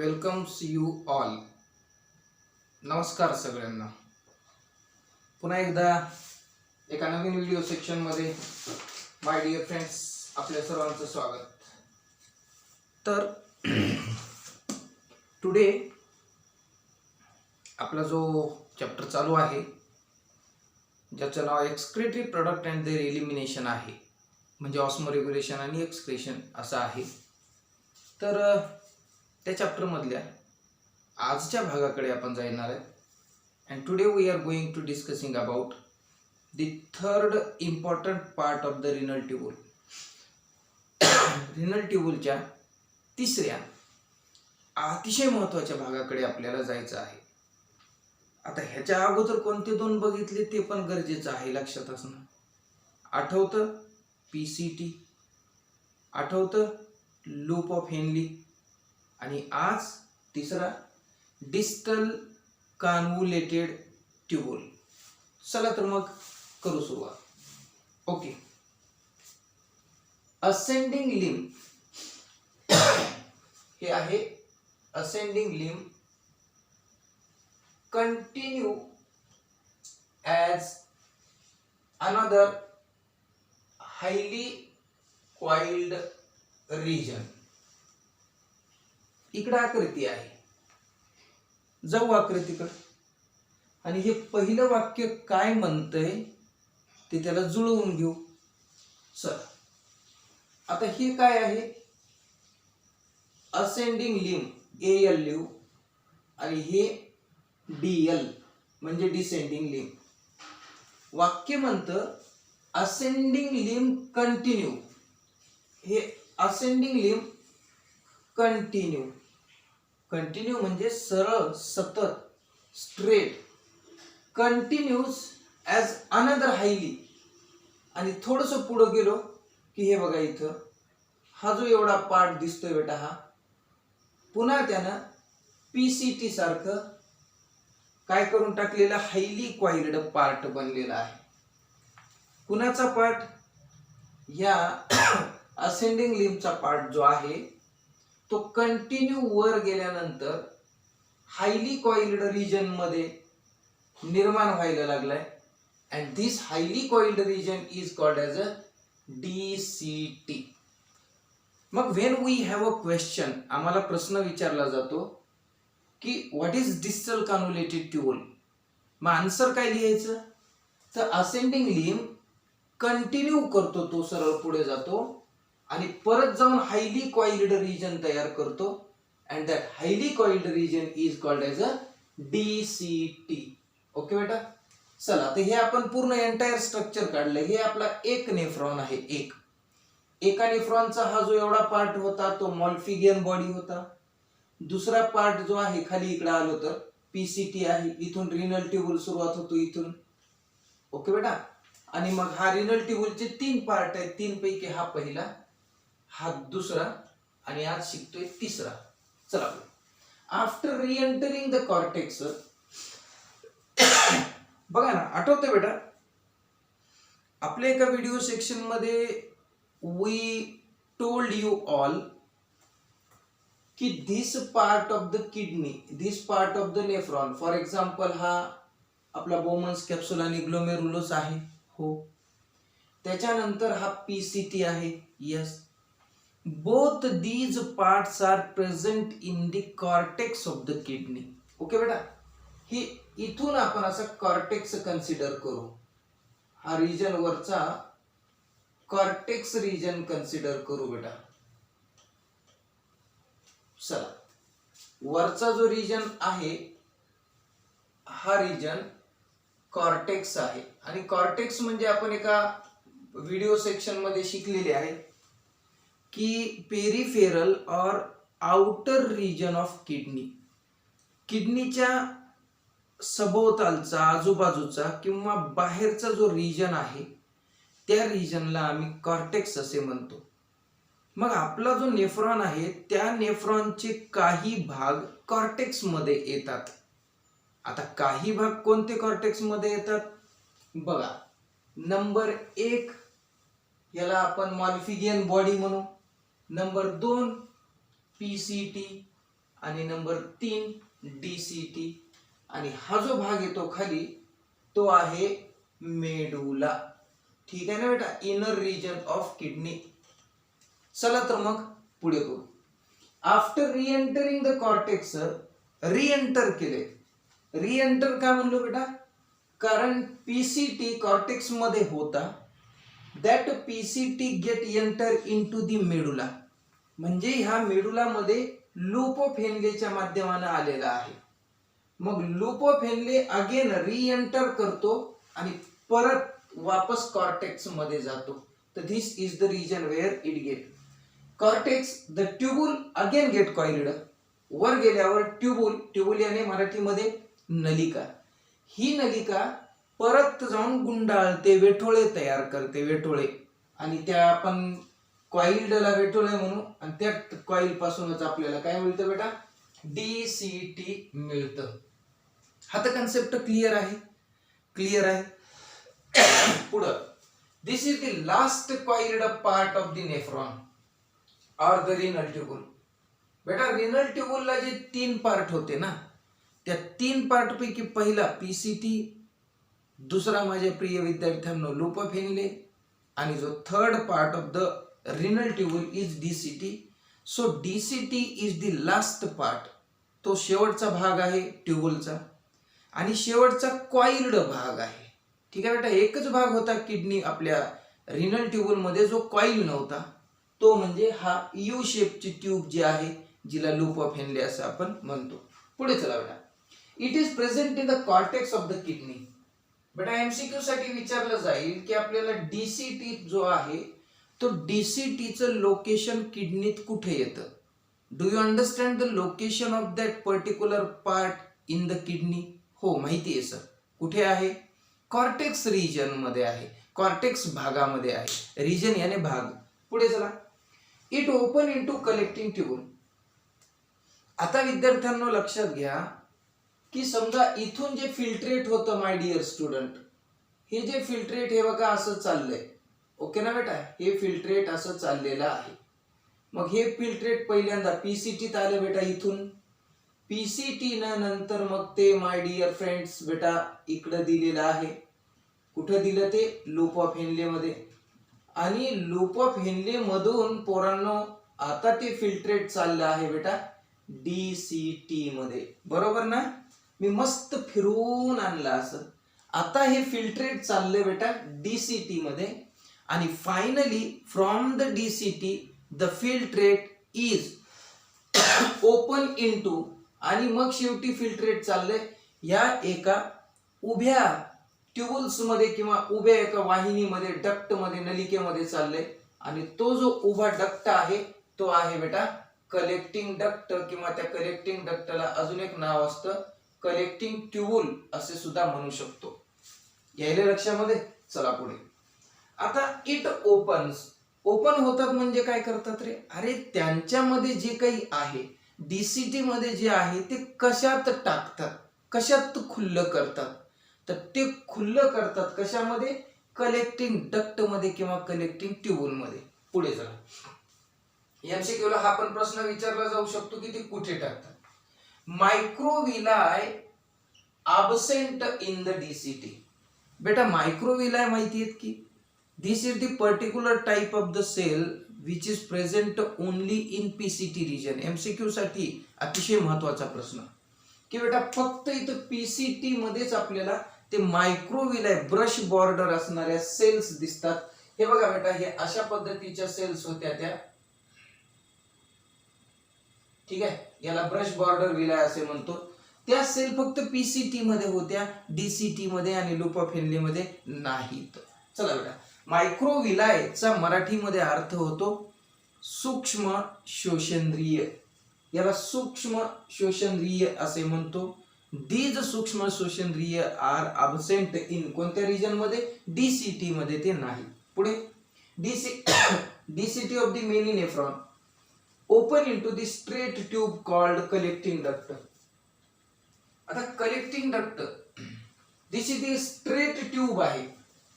Welcomes you all. नमस्कार सगळ्यांना. पुन्हा एकदा एका नवीन व्हिडिओ सेक्शनमध्ये माय डिअर फ्रेंड्स आपल्या सर्वांचं स्वागत. तर टुडे आपला जो चॅप्टर चालू आहे ज्याचं नाव excretory product and their elimination आहे, म्हणजे ऑस्मो रेग्युलेशन आणि एक्सक्रेशन असं आहे. तर त्या चॅप्टरमधल्या आजच्या भागाकडे आपण जाणार आहे. And today we are going to discussing about the third important part of the renal tubule. Renal ट्यूबुलच्या तिसऱ्या अतिशय महत्त्वाच्या भागाकडे आपल्याला जायचं आहे. आता ह्याच्या अगोदर कोणते दोन बघितले ते पण गरजेचं आहे लक्षात असणं. आठवतं PCT, आठवतं लूप ऑफ हेनली, आणि आज तिसरा डिस्टल कॉन्व्होल्युटेड ट्यूबुल. चला तर मग करू सुरुवात. ओके. असेंडिंग लिम्ब हे आहे. Ascending limb continue as another highly coiled region. इकडे आकृती आहे, जाऊ आकृतीकडे. आणि हे पहिलं वाक्य काय म्हणतंय ते त्याला जुळवून घेऊ. चला आता हे काय आहे, असेंडिंग लिम्ब ALU आणि हे DL म्हणजे डिसेंडिंग लिम्ब. वाक्य म्हणतं असेंडिंग लिम्ब कंटिन्यू. हे असेंडिंग लिम्ब कंटिन्यू, कंटिन्यू म्हणजे सरळ, सतत, straight, continuous as another highly. आणि थोडंसं पुढं गेलो की हे बघा इथं हा जो एवढा पार्ट दिसतोय बेटा, हा पुन्हा त्यानं PCT सारखं काय करून टाकलेला, हायली कॉइल्ड पार्ट बनलेला आहे. कुणाचा पार्ट? या असेंडिंग लिम्बचा पार्ट जो आहे तो कंटिन्यू वर गेल्यानंतर हायली कॉइल्ड रिजन मध्ये निर्माण व्हायला लागलाय. And this highly coiled region is called as a DCT. मग when we have a question, आम्हाला प्रश्न विचारला जातो की what is distal convoluted tubule, मग आन्सर काय लिहायचं? तर असेंडिंग लिम्ब कंटिन्यू करतो, तो सरळ पुढे जातो आणि परत जाऊन हायली कॉइल्ड रिजन तयार करतो. And that highly coiled region is called as a DCT. Okay बेटा. चला तर हे आपण पूर्ण एंटायर स्ट्रक्चर काढलं. हे आपला एक नेफ्रॉन आहे. एका नेफ्रॉनचा हा जो एवढा पार्ट होता तो मॉल्फिगियन बॉडी होता. दुसरा पार्ट जो आहे खाली इकडे आलो तर PCT आहे. इथून रिनल ट्यूबुल सुरुवात होतो इथून. ओके बेटा. आणि मग हा रिनल ट्यूबुलचे 3 पार्ट आहेत. 3 पैकी हा पहिला, हा दुसरा आणि आज शिकतोय तिसरा. चला. आफ्टर रिएंटरिंग द कॉर्टेक्स, बघा ना, आठवतंय बेटा आपल्या एका व्हिडिओ सेक्शन मध्ये वी टोल्ड यू ऑल की this part of the kidney, this part of the nephron, for example हा आपला बोमन्स कॅप्सूल आणि ग्लोमेरुलस आहे. हो. त्याच्यानंतर हा PCT आहे. Yes. Both these parts are present in the cortex of the kidney. Okay बेटा. ही इथून आपण असं कॉर्टेक्स कन्सिडर करू. हा रिजन वरचा कॉर्टेक्स रिजन कन्सिडर करू बेटा. चला, वरचा जो रिजन आहे हा रिजन कॉर्टेक्स आहे. आणि कॉर्टेक्स म्हणजे आपण एका व्हिडिओ सेक्शन मध्ये शिकलेले आहे की पेरिफेरल और आउटर रिजन ऑफ किडनी. किडनीच्या सभोवतालचा, आजूबाजूचा किंवा बाहेरचा जो रिजन आहे त्या रिजनला आम्ही कॉर्टेक्स असे म्हणतो. मग आपला जो नेफ्रॉन आहे त्या नेफ्रॉनचे काही भाग कॉर्टेक्स मध्ये येतात. आता काही भाग कोणते कॉर्टेक्स मध्ये येतात बघा. नंबर 1 याला आपण मॉल्फिगियन बॉडी म्हणू. नंबर 2 PCT आणि नंबर 3 DCT. आणि हा जो भाग येतो खाली तो आहे मेडुला. ठीक आहे ना बेटा, इनर रिजन ऑफ किडनी. चला तर मग पुढे करू. आफ्टर रिएंटरिंग द कॉर्टेक्स, रिएंटर केले. रिएंटर का म्हणलो बेटा, कारण पीसीटी कॉर्टेक्स मध्ये होता. That PCT get enter into the medulla, म्हणजे ह्या मेडुला मध्ये लूप ऑफ हेनलेच्या माध्यमाने आलेला आहे. मग loop of Henle again reenter करतो आणि परत वापस कॉर्टेक्स मध्ये जातो. तर this is the region where it get cortex. The tubule again get coiled. वर गेल्यावर ट्यूबुल, ट्यूबुल याने मराठीमध्ये नलिका, ही नलिका परत जाऊन गुंडाळते, वेठोळे तयार करते, वेठोळे. आणि त्या आपण कॉइल्डला वेठोळे म्हणू. आणि त्या कॉइल पासूनच आपल्याला काय मिळतं बेटा, DCT मिळतं. हा तर कन्सेप्ट क्लिअर आहे, क्लिअर आहे. पुढं, this is the last coiled part of the nephron or the renal tubule. बेटा रिनल ट्यूबुलला जे 3 पार्ट होते ना, त्या 3 पार्ट पैकी पहिला पीसीटी, दुसरा माझ्या प्रिय विद्यार्थ्यांनो लूप ऑफ हेनले, आणि जो third part of the renal tubule is DCT. So DCT is the last part. तो शेवटचा भाग आहे ट्यूबुलचा आणि शेवटचा कॉइल्ड भाग आहे. ठीक आहे बेटा, एकच भाग होता किडनी आपल्या रिनल ट्यूबुल मध्ये जो कॉइल नव्हता, तो म्हणजे हा यू शेपची ट्यूब जी आहे, जिला लूप ऑफ हेनले असं आपण म्हणतो. पुढे चला बेटा. It is present in the cortex of the kidney. बेटा एमसीक्यू साठी विचारलं जाईल की आपल्याला DCT जो आहे तो DCTचं लोकेशन किडनीत कुठे येतं. Do you understand the location of that particular part in the kidney. हो माहिती आहे सर. कुठे आहे, कॉर्टेक्स रिजन मध्ये आहे, कॉर्टेक्स भागामध्ये आहे. रिजन याने भाग. पुढे चला. It open into collecting tube. आता विद्यार्थ्यांनो लक्षात घ्या की समजा इथून जे फिल्ट्रेट होतं माय डिअर स्टुडंट, हे जे फिल्ट्रेट हे बघा असं चाललंय. ओके ना बेटा, हे फिल्ट्रेट असं चाललेलं आहे. मग हे फिल्ट्रेट पहिल्यांदा पीसीटीत आलं बेटा इथून. पीसीटी नंतर मग ते माय डिअर फ्रेंड्स बेटा इकडं दिलेलं आहे. कुठं दिलं ते, लूप ऑफ हेनले मध्ये. आणि लूप ऑफ हेनले मधून पोरांनो आता ते फिल्ट्रेट चाललं आहे बेटा DCT मध्ये. बरोबर ना, मी मस्त फिरवून आणलं असं. आता हे फिल्ट्रेट चाललंय बेटा DCT मध्ये. आणि finally from the DCT the filtrate is open into, आणि मग शेवटी फिल्ट्रेट चाललंय या एका उभ्या ट्यूबुल्स मध्ये किंवा उभ्या एका वाहिनीमध्ये, डक्ट मध्ये, नलिकेमध्ये चाललंय. आणि तो जो उभा डक्ट आहे तो आहे बेटा कलेक्टिंग डक्ट, किंवा त्या कलेक्टिंग डक्टला अजून एक नाव असतं कलेक्टिंग ट्यूबुल असे सुद्धा म्हणू शकतो. यायला लक्षामध्ये. चला पुढे. आता इट ओपन्स, ओपन होतात म्हणजे काय करतात रे, अरे त्यांच्यामध्ये जे काही आहे DCT मध्ये जे आहे ते कशात टाकतात, कशात खुल्लं करतात. तर ते खुल्लं करतात कशामध्ये, कलेक्टिंग डक्ट मध्ये किंवा कलेक्टिंग ट्यूबुल मध्ये. पुढे चला. एमसीक्यूला हा पण प्रश्न विचारला जाऊ शकतो की ते कुठे टाकतात. Microvilli absent in the DCT. बेटा मायक्रोविलाय माहिती आहेत की, this is the particular type of the cell which is present only in PCT region. MCQ साठी अतिशय महत्वाचा प्रश्न की बेटा फक्त इथं PCT मध्येच आपल्याला ते मायक्रोविलाय ब्रश बॉर्डर असणाऱ्या सेल्स दिसतात. हे बघा बेटा, हे अशा पद्धतीच्या सेल्स होत्या त्या. ठीक आहे, याला ब्रश बॉर्डर विलाय असे म्हणतो. त्या सेल फक्त PCT मध्ये होत्या, DCT मध्ये आणि लूप ऑफ हेनले मध्ये नाहीत. चला बेटा, मायक्रोविलायचा मराठीमध्ये अर्थ होतो सूक्ष्म शोषंद्रिय. याला सूक्ष्म शोषंद्रिय असे म्हणतो. दीज सूक्ष्म शोषंद्रिय आर अब्सेंट इन कोणत्या रिजन मध्ये, DCT मध्ये ते नाही. पुढे DCT of the many nephron open into the straight tube called collecting duct. आता collecting duct, this is the straight tube आहे,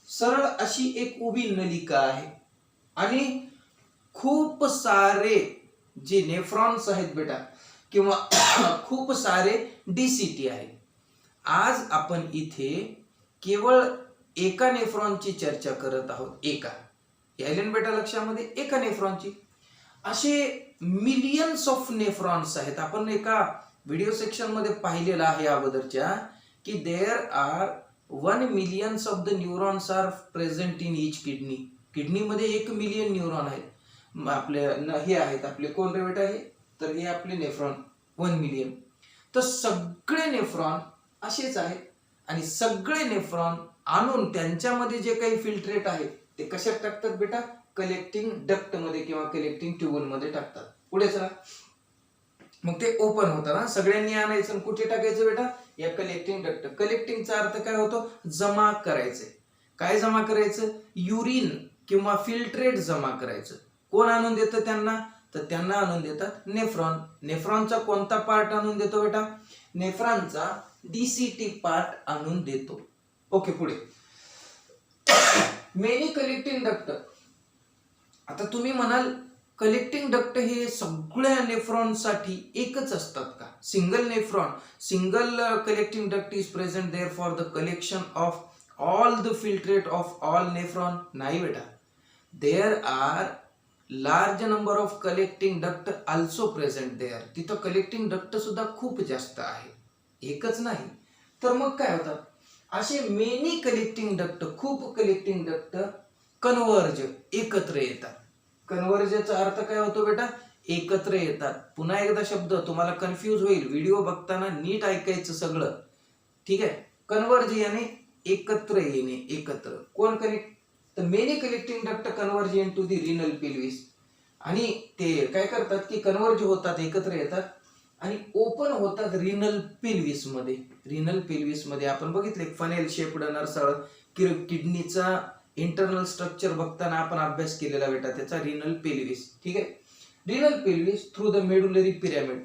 सरळ अशी एक उभी नलिका आहे. आणि खूप सारे जे नेफ्रॉन्स आहेत बेटा, किंवा खूप सारे डीसीटी आहेत. आज आपण इथे केवळ एका नेफ्रॉनची चर्चा करत आहोत. एका यायलन बेटा लक्षामध्ये एका नेफ्रॉनची. असे मिलियन्स ऑफ नेफ्रॉन्स आहेत. आपण एका व्हिडिओ सेक्शन मध्ये पाहिलेलं आहे अगोदरच्या की there are 1 million of the neurons are present in each kidney. किडनीमध्ये 1 मिलियन न्यूरॉन आहेत. आपले हे आहेत आपले कोण रे बेटा हे, तर हे आपले नेफ्रॉन 1 मिलियन. तर सगळे नेफ्रॉन असेच आहेत आणि सगळे नेफ्रॉन आणून त्यांच्यामध्ये जे काही फिल्ट्रेट आहे ते कशात टाकतात बेटा, कलेक्टिंग डक्ट मध्ये किंवा कलेक्टिंग ट्यूबल मध्ये टाकतात. पुढे चला, मग ते ओपन होतं ना, सगळ्यांनी आणायचं कुठे टाकायचं बेटा, या कलेक्टिंग डक्ट. कलेक्टिंगचा अर्थ काय होतो, जमा करायचे. काय जमा करायचं, युरिन किंवा फिल्ट्रेट जमा करायचं. कोण आणून देतं त्यांना, तर त्यांना आणून देतात नेफ्रॉन. नेफ्रॉनचा कोणता पार्ट आणून देतो बेटा, नेफ्रॉनचा डीसीटी पार्ट आणून देतो. ओके, पुढे मेनी कलेक्टिंग डक्ट. आता तुम्ही म्हणाल कलेक्टिंग डक्ट हे सगळ्या नेफ्रॉन साठी एकच असतात का, single nephron, single collecting duct is present there for the collection of all the filtrate of all nephron. नाही बेटा, there are large number of collecting duct also present there. तिथं collecting duct सुद्धा खूप जास्त आहे, एकच नाही. तर मग काय होतात, असे मेनी कलेक्टिंग डक्ट, खूप कलेक्टिंग डक्ट कन्वर्ज, एकत्र येतात. कन्वर्जचा अर्थ काय होतो बेटा, एकत्र येतात. पुन्हा एकदा शब्द तुम्हाला कन्फ्यूज होईल, व्हिडिओ बघताना नीट ऐकायचं सगळं, ठीक आहे. कन्वर्ज याने एकत्र येणे, एकत्र. कोण कनेक्ट, तर many collecting duct converge into the renal pelvis. आणि ते काय करतात की कन्वर्ज होतात, एकत्र येतात आणि ओपन होतात रिनल पेल्विस मध्ये. रिनल पेल्विस मध्ये आपण बघितले फनेल शेप्ड नरसाळ किडनीचा इंटरनल स्ट्रक्चर बघताना आपण अभ्यास केलेला बेटा त्याचा, रिनल पेल्विस. ठीक आहे, renal pelvis through the medullary pyramid.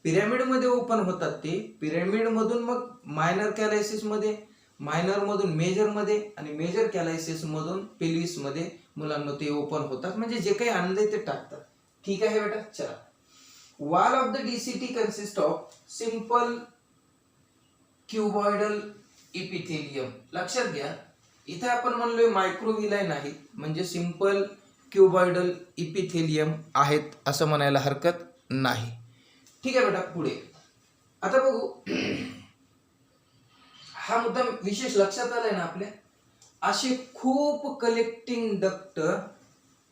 Pyramid मध्ये ओपन होतात ते, पिरॅमिड मधून मग मायनर कॅलायसिस मध्ये, मायनर मधून मेजर मध्ये आणि मेजर कॅलायसिस मधून पेल्विस मध्ये मुलांना ते ओपन होतात. म्हणजे जे काही आणले ते टाकतात. ठीक आहे बेटा, चला. Wall of the DCT consist of simple cuboidal epithelium. लक्षात घ्या, इथे आपण म्हणलोय मायक्रोव्हिलाई नाही, म्हणजे सिंपल क्युबॉइडल इपिथेलियम आहेत असं म्हणायला हरकत नाही. ठीक आहे बेटा, पुढे आता बघू. हा मुद्दा विशेष लक्षात आलाय ना आपल्या. असे खूप कलेक्टिंग डक्ट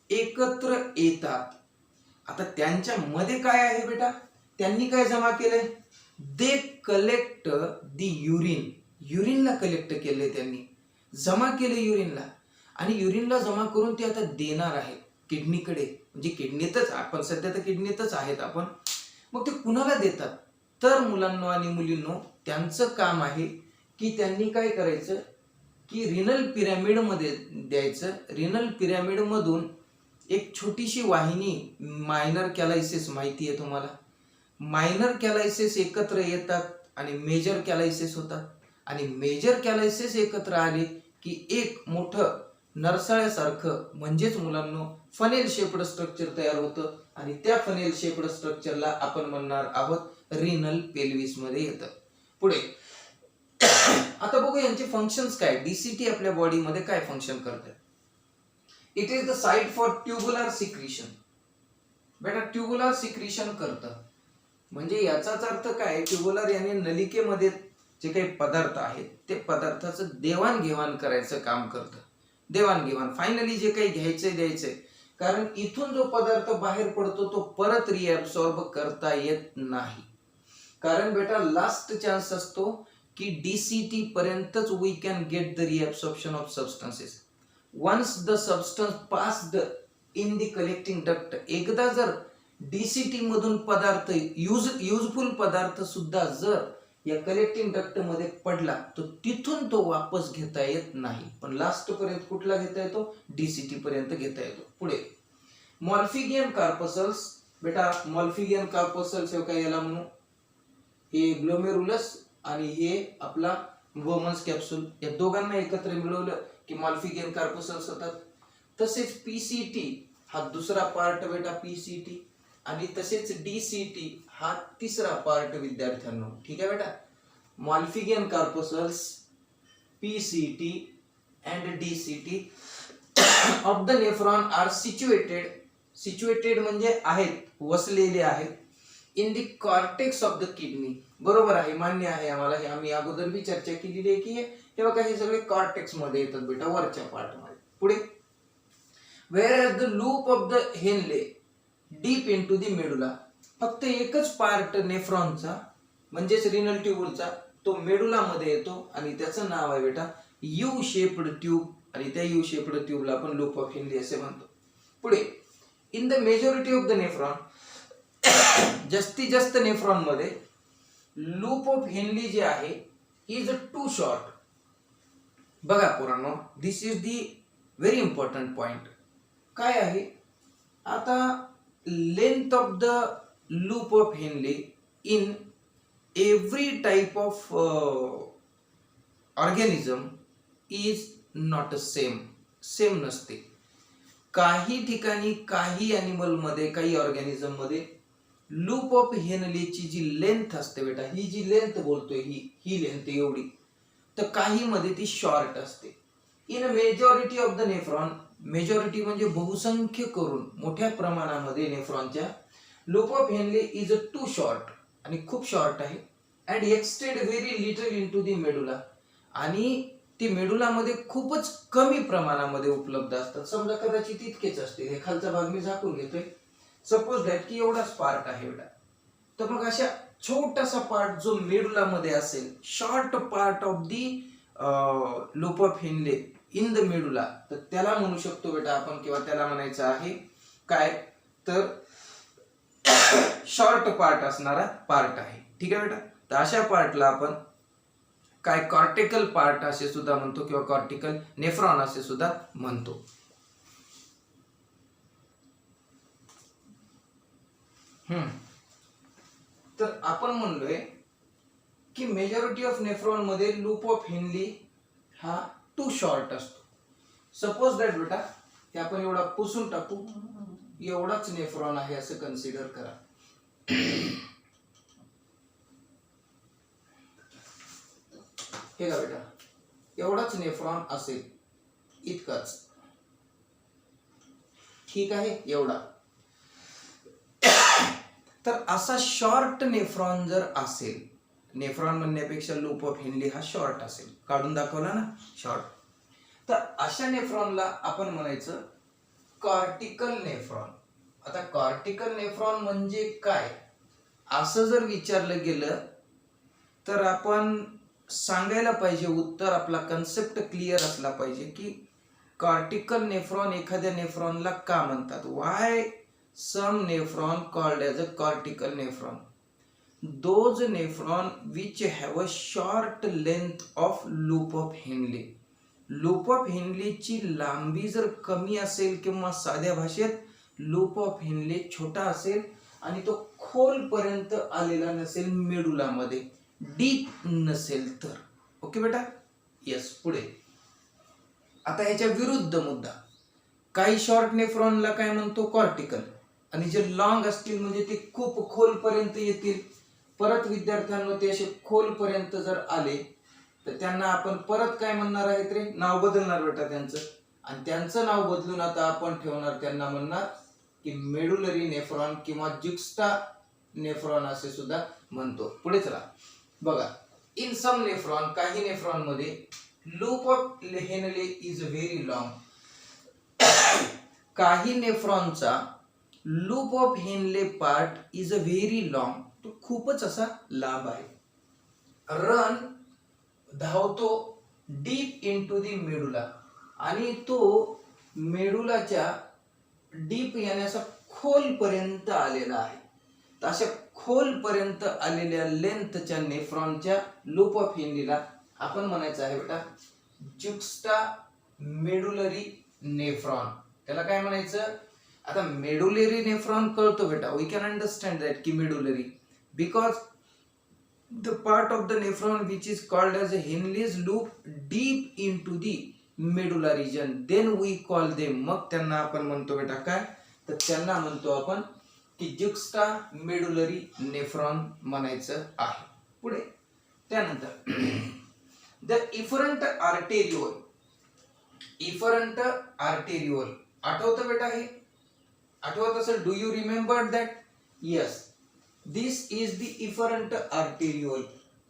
एकत्र येतात. आता त्यांच्या मध्ये काय आहे बेटा, त्यांनी काय जमा केलंय, दे कलेक्ट दी युरिन. युरिनला कलेक्ट केलंय त्यांनी, जमा केले युरिनला. आणि युरिनला जमा करून ते आता देणार आहेत किडनीकडे. म्हणजे किडनीतच आपण सध्या तर किडनीतच आहेत आपण. मग ते कुणाला देतात, तर मुलांनो आणि मुलींनो त्यांचं काम आहे की त्यांनी काय करायचं की रिनल पिरॅमिड मध्ये द्यायचं. रिनल पिरॅमिड मधून एक छोटीशी वाहिनी, मायनर कॅलायसिस माहिती आहे तुम्हाला, मायनर कॅलायसिस एकत्र येतात आणि मेजर कॅलायसिस होतात. आणि मेजर कॅलायसिस एकत्र आले की एक मोठं नरसाळ्यासारखं म्हणजेच मुलांनो फनेल शेप्ड स्ट्रक्चर तयार होतं. आणि त्या फनेल शेप्ड स्ट्रक्चरला आपण म्हणणार आहोत रिनल पेल्विस मध्ये येतं. पुढे आता बघू यांचे फंक्शन्स काय. डीसीटी आपल्या बॉडीमध्ये काय फंक्शन करतात. It is the site for tubular secretion. बेटा ट्युबुलर सिक्रिशन करतं म्हणजे याचाच अर्थ काय, ट्युबुलर याने नलिकेमध्ये जे काही पदार्थ आहेत ते पदार्थाचं देवाणघेवाण करायचं काम करतं. देवाणघेवाण, फायनली जे काही घ्यायचंय द्यायचंय. कारण इथून जो पदार्थ बाहेर पडतो तो परत रिअब्सॉर्ब करता येत नाही. कारण बेटा लास्ट चान्स असतो की डीसीटी पर्यंतच we can get the reabsorption of substances. Once the substance passed in the collecting duct. एकदा जर डीसीटी मधून पदार्थ, युजफुल पदार्थ सुद्धा जर या कलेक्टिंग डक्ट मध्ये पडला तर तिथून तो वापस घेता येत नाही. पण लास्ट पर्यंत कुठला घेता येतो, डीसीटी पर्यंत घेता येतो. पुढे मॉल्फिगियन कार्पसल्स. बेटा मॉल्फिगियन कार्पसल्स हे काय याला म्हणू, हे ग्लोमेरुलस आणि हे आपला वोमन्स कॅप्सूल, या दोघांना एकत्र मिळवलं की मॉल्फिगियन कार्पसल्स होतात. तसेच पीसीटी हा दुसरा पार्ट बेटा, पीसीटी आणि तसेच DCT हा तिसरा पार्ट विद्यार्थ्यांनो. ठीक आहे बेटा. Malpighian corpuscles, PCT and DCT of the nephron are situated म्हणजे आहेत, वसलेले आहेत in the cortex of the kidney. बरोबर आहे, मान्य आहे आम्हाला. हे आम्ही अगोदर भी चर्चा केलेली आहे की हे बघा हे सगळे कॉर्टेक्स मध्ये येतात बेटा, वरच्या पार्ट मध्ये. पुढे whereas the loop of the Henle deep into the medulla, फक्त एकच पार्ट नेफ्रॉनचा म्हणजेच रिनल ट्यूबचा तो मेडुला मध्ये येतो आणि त्याचं नाव आहे बेटा यू शेप्ड ट्यूब. आणि त्या यू शेप्ड ट्यूबला आपण लूप ऑफ हेनले असे म्हणतो. पुढे in the majority of the nephron, जास्तीत जास्त नेफ्रॉन मध्ये लूप ऑफ हेनली जे आहे इज टू शॉर्ट. बघा पोरांनो, this is the very important point. काय आहे आता, length of the loop of Henle in every type of organism is not same नसते. काही ठिकाणी काही ॲनिमल मध्ये, काही ऑर्गॅनिझम मध्ये लूप ऑफ हेनलेची जी लेंथ असते बेटा, ही जी लेंथ बोलतोय ही लेंथ एवढी, तर काही मध्ये ती शॉर्ट असते. In majority of the nephron, majority म्हणजे बहुसंख्य करून मोठ्या प्रमाणामध्ये नेफ्रॉनच्या loop of Henle is too short आणि खूप शॉर्ट आहे. And extend very little into the medulla, आणि ती मेडुला मध्ये खूपच कमी प्रमाणामध्ये उपलब्ध असतात. समजा कदाचित इतकेच असते, हे खालचा भाग मी झाकून घेतोय, सपोज दॅट की एवढाच पार्ट आहे बेटा. तर मग अशा छोटासा पार्ट जो मेडुला मध्ये असेल, short part of the loop of Henle in the medulla, तर त्याला म्हणू शकतो बेटा आपण, किंवा त्याला म्हणायचं आहे काय, तर शॉर्ट पार्ट असणारा पार्ट आहे. ठीक आहे बेटा. तर अशा पार्टला आपण काय कॉर्टिकल पार्ट असे सुद्धा म्हणतो, किंवा कॉर्टिकल नेफ्रॉन असे सुद्धा म्हणतो. तर आपण म्हणलोय की मेजॉरिटी ऑफ नेफ्रॉन मध्ये लूप ऑफ हेनली हा टू शॉर्ट असतो. सपोज दॅट बेटा हे आपण एवढा पुसून टाकू, एवढाच नेफ्रॉन आहे असं कन्सिडर करा. हे का बेटा, एवढाच नेफ्रॉन असेल, इतकाच. ठीक आहे, एवढा. तर असा शॉर्ट नेफ्रॉन जर असेल, नेफ्रॉन म्हणण्यापेक्षा लूप ऑफ हेनली हा शॉर्ट असेल, काढून दाखवला ना शॉर्ट, तर अशा नेफ्रॉनला आपण म्हणायचं कॉर्टिकल नेफ्रॉन. आता कॉर्टिकल नेफ्रॉन म्हणजे काय असं जर विचारलं गेलं तर आपण सांगायला पाहिजे, उत्तर आपला कन्सेप्ट क्लिअर असला पाहिजे की कॉर्टिकल नेफ्रॉन एखाद्या नेफ्रॉनला का म्हणतात. Why some nephron called as a cortical nephron, those nephron which have a short length of loop of Henle. Loop of हेनलेची लांबी जर कमी असेल, किंवा साध्या भाषेत लूप ऑफ हेनले छोटा असेल आणि तो खोल पर्यंत आलेला नसेल, मेडुला मध्ये डीप नसेल तर. ओके बेटा, यस. पुढे आता याच्या विरुद्ध मुद्दा, काही शॉर्ट नेफ्रॉनला काय म्हणतो कॉर्टिकल, आणि जे लॉंग असतील म्हणजे ते खूप खोल पर्यंत येतील. परत विद्यार्थ्यांना ते असे खोल पर्यंत जर आले तर त्यांना आपण परत काय म्हणणार आहेत रे, नाव बदलणार बेटा त्यांचं, आणि त्यांचं नाव बदलून आता आपण ठेवणार, त्यांना म्हणणार की मेडुलरी नेफ्रॉन किंवा जुक्स्टा नेफ्रॉन असे सुद्धा म्हणतो. पुढे चला बघा, इन सम नेफ्रॉन, काही नेफ्रॉन मध्ये loop of Henle is very long. काही नेफ्रॉनचा loop of Henle part is a very long, तो खूपच असा लांब आहे. रन धावतो डीप इनटू दी मेडुला, आणि तो मेडुलाच्या डीप याने खोल पर्यंत आलेला आहे. तर अशा खोल पर्यंत आलेल्या लेंथच्या नेफ्रॉनच्या लूप ऑफ हेनलीला आपण म्हणायचं आहे बेटा जुक्स्टा मेडुलरी नेफ्रॉन. त्याला काय म्हणायचं, आता मेडुलरी नेफ्रॉन कळतो बेटा, वी कॅन अंडरस्टँड दॅट की medullary, because the part of the nephron which is called as a Henle's loop deep into the medulla region, then we call them, मग त्यांना आपण म्हणतो बेटा काय, तर त्यांना म्हणतो आपण की जुक्स्टा मेडुलरी नेफ्रॉन म्हणायचं आहे. पुढे त्यानंतर द इफरंट आर्टेरिओल आठवतं बेटा हे? आठवत असेल? Do you remember that? Yes, this is the afferent arteriole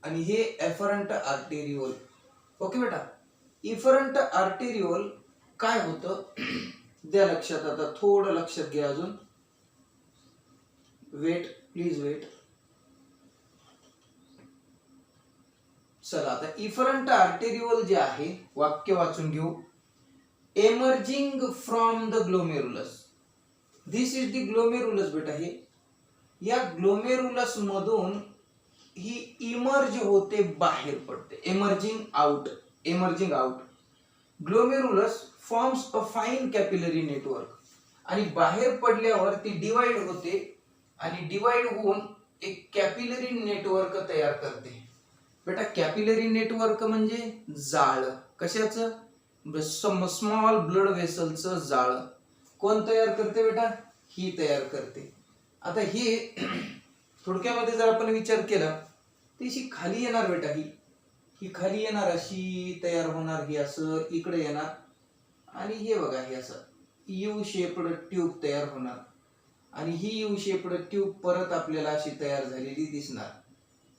आणि हे एफरंट आर्टेरिओल. ओके बेटा, इफरंट आर्टेरिओल काय होतं द्या लक्षात. आता थोडं लक्षात घ्या अजून. Wait, please wait. चला आता इफरंट आर्टेरिओल जे आहे वाक्य वाचून घेऊ. Emerging from the glomerulus. This is the glomerulus बेटा. हे या ग्लोमेरुलस मधून ही इमर्ज होते, बाहेर पडते. Emerging out. Glomerulus forms a fine capillary network आणि बाहेर पडल्यावर ती डिवाइड होते आणि डिवाइड होऊन एक कॅपिलरी नेटवर्क तयार करते. बेटा कॅपिलरी नेटवर्क म्हणजे जाळं. कशाचं? स्मॉल ब्लड वेसलचं जाळं. कोण तयार करते बेटा? ही तयार करते. आता हे थोडक्यामध्ये जर आपण विचार केला तर अशी खाली येणार बेटा. ही खाली येणार, अशी तयार होणार, ही असं इकडे येणार आणि हे बघा हे असं यू शेप्ड ट्यूब तयार होणार आणि ही यू शेप्ड ट्यूब परत आपल्याला अशी तयार झालेली दिसणार.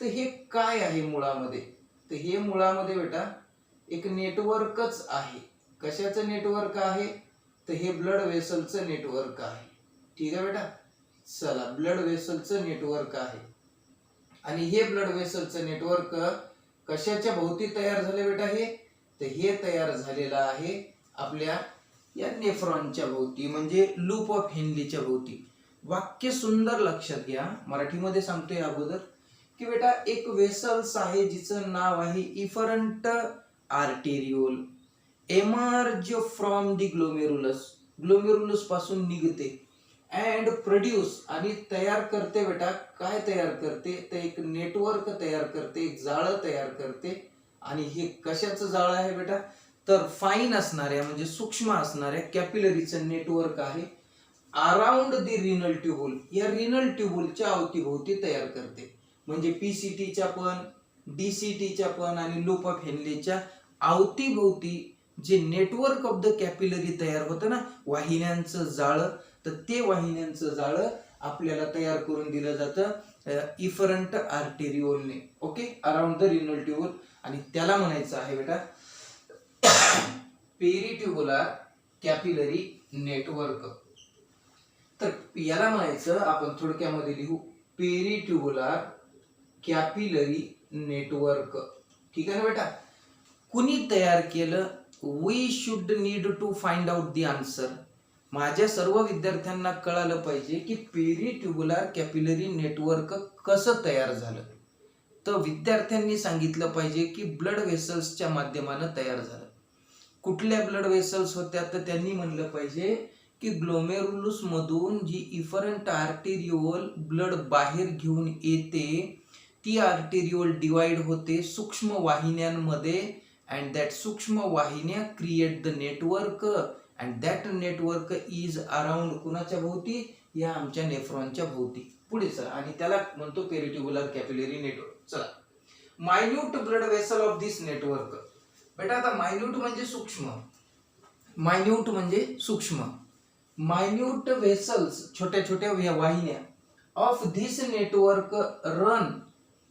तर हे काय आहे मुळामध्ये? तर हे मुळामध्ये बेटा एक नेटवर्कच आहे. कशाचं नेटवर्क आहे? तर हे ब्लड वेसलचं नेटवर्क आहे. ठीक आहे बेटा. चला, ब्लड वेसलचं नेटवर्क आहे आणि हे ब्लड वेसलचं नेटवर्क कशाच्या भोवती तयार झाले बेटा? हे तर हे तयार झालेलं आहे आपल्या या नेफ्रॉनच्या भोवती, म्हणजे लूप ऑफ हेनलीच्या भोवती. वाक्य सुंदर लक्षात घ्या. मराठीमध्ये सांगतोय अगोदर की बेटा एक वेसल्स आहे जिचं नाव आहे efferent आर्टेरिओल. Emerge from the glomerulus पासून निघते अँड प्रोड्यूस आणि तयार करते बेटा. काय तयार करते? तर एक नेटवर्क तयार करते, एक जाळं तयार करते. आणि हे कशाचं जाळं आहे बेटा? तर फाईन असणाऱ्या म्हणजे सूक्ष्म असणाऱ्या कॅपिलरीचं नेटवर्क आहे अराउंड द रिनल ट्यूबुल. या रिनल ट्यूबुलच्या अवतीभोवती तयार करते. म्हणजे पीसीटीच्या पण, डीसीटीच्या पण आणि लूप ऑफ हेनलीच्या अवतीभोवती जे नेटवर्क ऑफ द कॅपिलरी तयार होतं ना, वाहिन्यांचं जाळं, तर ते वाहिन्यांचं जाळं आपल्याला तयार करून दिलं जातं इफरंट आर्टेरिओलने. Okay, around the renal tubule. आणि त्याला म्हणायचं आहे बेटा पेरिट्युबुलर कॅपिलरी नेटवर्क. तर याला म्हणायचं आपण थोडक्यामध्ये लिहू पेरिट्युबुलर कॅपिलरी नेटवर्क. ठीक आहे ना बेटा. कुणी तयार केलं? We should need to find out the answer. माझ्या सर्व विद्यार्थ्यांना कळालं पाहिजे की पेरिट्युबुलर कॅपिलरी नेटवर्क कसं तयार झालं. तर विद्यार्थ्यांनी सांगितलं पाहिजे की ब्लड वेसल्सच्या माध्यमानं तयार झालं. कुठल्या ब्लड वेसल्स होत्या? तर त्यांनी म्हणलं पाहिजे की ग्लोमेरुलस मधून जी इफरंट आर्टेरिओल ब्लड बाहेर घेऊन येते ती आर्टेरिओल डिवाइड होते सूक्ष्म वाहिन्यांमध्ये अँड दॅट सूक्ष्म वाहिन्या create the network and that network is around कुणाच्या भोवती? या आमच्या नेफ्रॉनच्या भोवती. पुढे चला, आणि त्याला म्हणतो पेरिट्युबुलर कॅपिलरी नेटवर्क. चला, minute blood vessel of this network. बेटा आता मायन्यूट म्हणजे सूक्ष्म. मायन्यूट वेसल्स छोट्या छोट्या वाहिन्या of this network run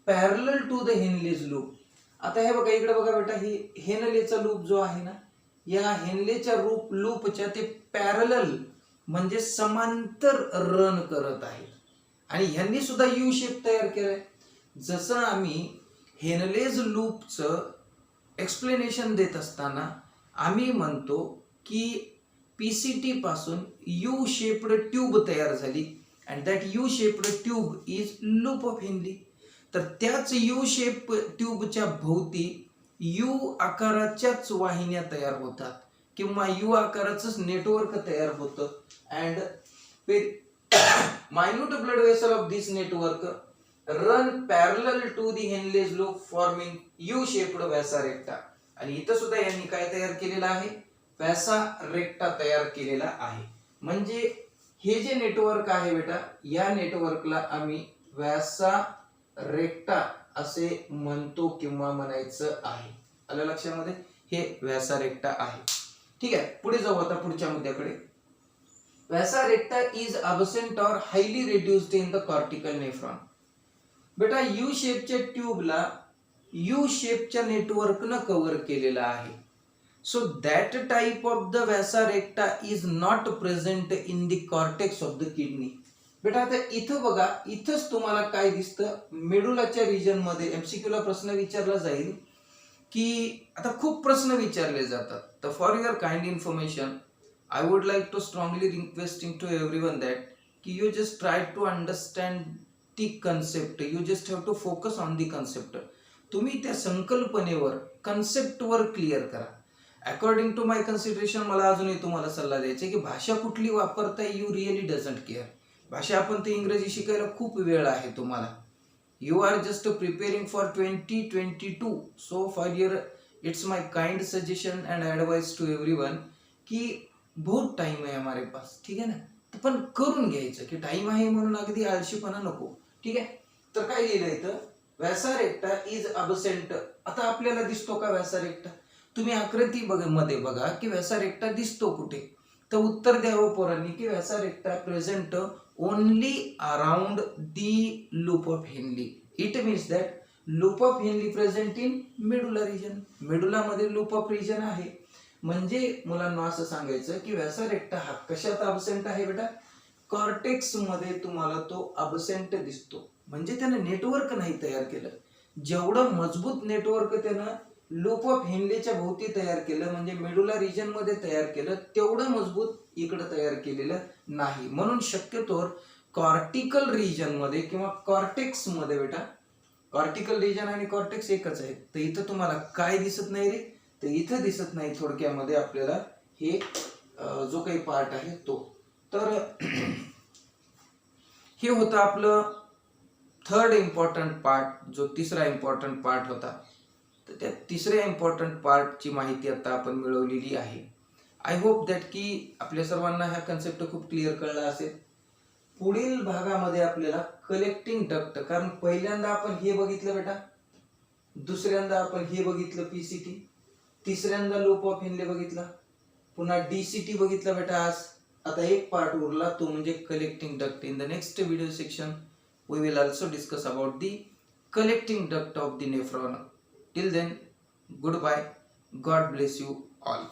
parallel to the Henle's loop. आता हे बघा इकडे बघा बेटा, ही हेनलेचा लूप जो आहे ना, या हेनलेच्या लूपच्या ते पॅरलल म्हणजे समांतर रन करत आहेत आणि ह्यांनी सुद्धा यू शेप तयार केलाय. जसं आम्ही हेनलेज लूपचं एक्सप्लेनेशन देत असताना आम्ही म्हणतो की पीसीटी पासून यू शेप्ड ट्यूब तयार झाली and that U shaped tube is loop of Henley. तर त्याच यू शेप ट्यूबच्या भोवती यू आकाराच्याच वाहिन्या तयार होतात किंवा यू आकाराचंच नेटवर्क तयार होतं. And minute blood vessel of this network run parallel to the Henle's loop forming U shaped vasa recta. आणि इथं सुद्धा यांनी काय तयार केलेलं आहे? व्यासा रेक्टा तयार केलेला आहे. म्हणजे हे जे नेटवर्क आहे बेटा, या नेटवर्कला आम्ही व्यासा रेक्टा असे म्हणतो किंवा म्हणायचं आहे. आलं लक्षामध्ये? हे व्यासा रेक्टा आहे. ठीक आहे, पुढे जाऊ आता पुढच्या मुद्द्याकडे. व्यासा रेक्टा इज अबसेंट और highly reduced in the cortical nephron. बेटा यू शेपच्या ट्यूबला यू शेपच्या नेटवर्कनं कव्हर केलेला आहे. So that type of the Vyasa रेक्टा is not present in the cortex of the kidney. बेटा आता इथं बघा, इथंच तुम्हाला काय दिसतं, मेडुलाच्या रिजन मध्ये एमसीक्यू ला प्रश्न विचारला जाईल की आता खूप प्रश्न विचारले जातात. तर for your kind information I would like to strongly requesting to everyone that you just try to understand the concept. You just have to focus on the concept. तुम्ही त्या संकल्पनेवर, कन्सेप्टवर क्लिअर करा. अकॉर्डिंग टू माय कन्सिडरेशन मला अजूनही तुम्हाला सल्ला द्यायचा आहे की भाषा कुठली वापरताय यू रिअली डझंट केअर. भाषा आपण ते इंग्रजी शिकायला खूप वेळ आहे तुम्हाला. You are just preparing for 2022. So for your it's my kind suggestion and advice to everyone की बहुत टाइम आहे हमारे पास. ठीक आहे ना, पण करून घ्यायचं की टाइम आहे म्हणून अगदी आळशीपणा नको. ठीक आहे, तर काय लिहिलं इथं, व्यासा रेक्टा इज अबसेंट. आता आपल्याला दिसतो का व्यासा रेक्टा? तुम्ही आकृती मध्ये बघा की व्यासा रेक्टा दिसतो कुठे. तर उत्तर द्यावं पोरांनी की vasa recta present only around the loop of Henle. It means that loop of Henle present in medulla region. मेडुलामध्ये लूप ऑफ रिजन आहे. म्हणजे मुलांना असं सांगायचं की व्यासा रेक्टा हा कशात अबसेंट आहे बेटा? कॉर्टेक्स मध्ये तुम्हाला तो अबसेंट दिसतो. म्हणजे त्यानं नेटवर्क नाही तयार केलं. जेवढं मजबूत नेटवर्क त्यानं लूप ऑफ हेनलेच्या भोवती तयार केलं, म्हणजे मेडुला रिजन मध्ये तयार केलं, तेवढं मजबूत इकडे तयार केलेलं नाही. म्हणून शक्यतोवर कॉर्टिकल रिजन मध्ये किंवा कॉर्टेक्स मध्ये बेटा, कॉर्टिकल रिजन आणि कॉर्टेक्स एकच आहे. तर इथं तुम्हाला काय दिसत नाही रे? तर इथं दिसत नाही. थोडक्यामध्ये आपल्याला हे जो काही पार्ट आहे तो. तर हे होतं आपलं थर्ड इम्पॉर्टंट पार्ट, जो तिसरा इम्पॉर्टंट पार्ट होता. तर त्या तिसऱ्या इम्पॉर्टंट पार्टची माहिती आता आपण मिळवलेली आहे. आय होप दॅट की आपल्या सर्वांना हा कन्सेप्ट खूप क्लिअर कळला असेल. पुढील भागामध्ये आपल्याला कलेक्टिंग डक्ट, कारण पहिल्यांदा आपण हे बघितलं बेटा, दुसऱ्यांदा आपण हे बघितलं पीसीटी, तिसऱ्यांदा लूप ऑफ हेनले बघितला, पुन्हा डीसीटी बघितला बेटा आज. आता एक पार्ट उरला, तो म्हणजे collecting duct. In the next video section we will also discuss about the collecting duct of the nephron. Till then, goodbye. God bless you all.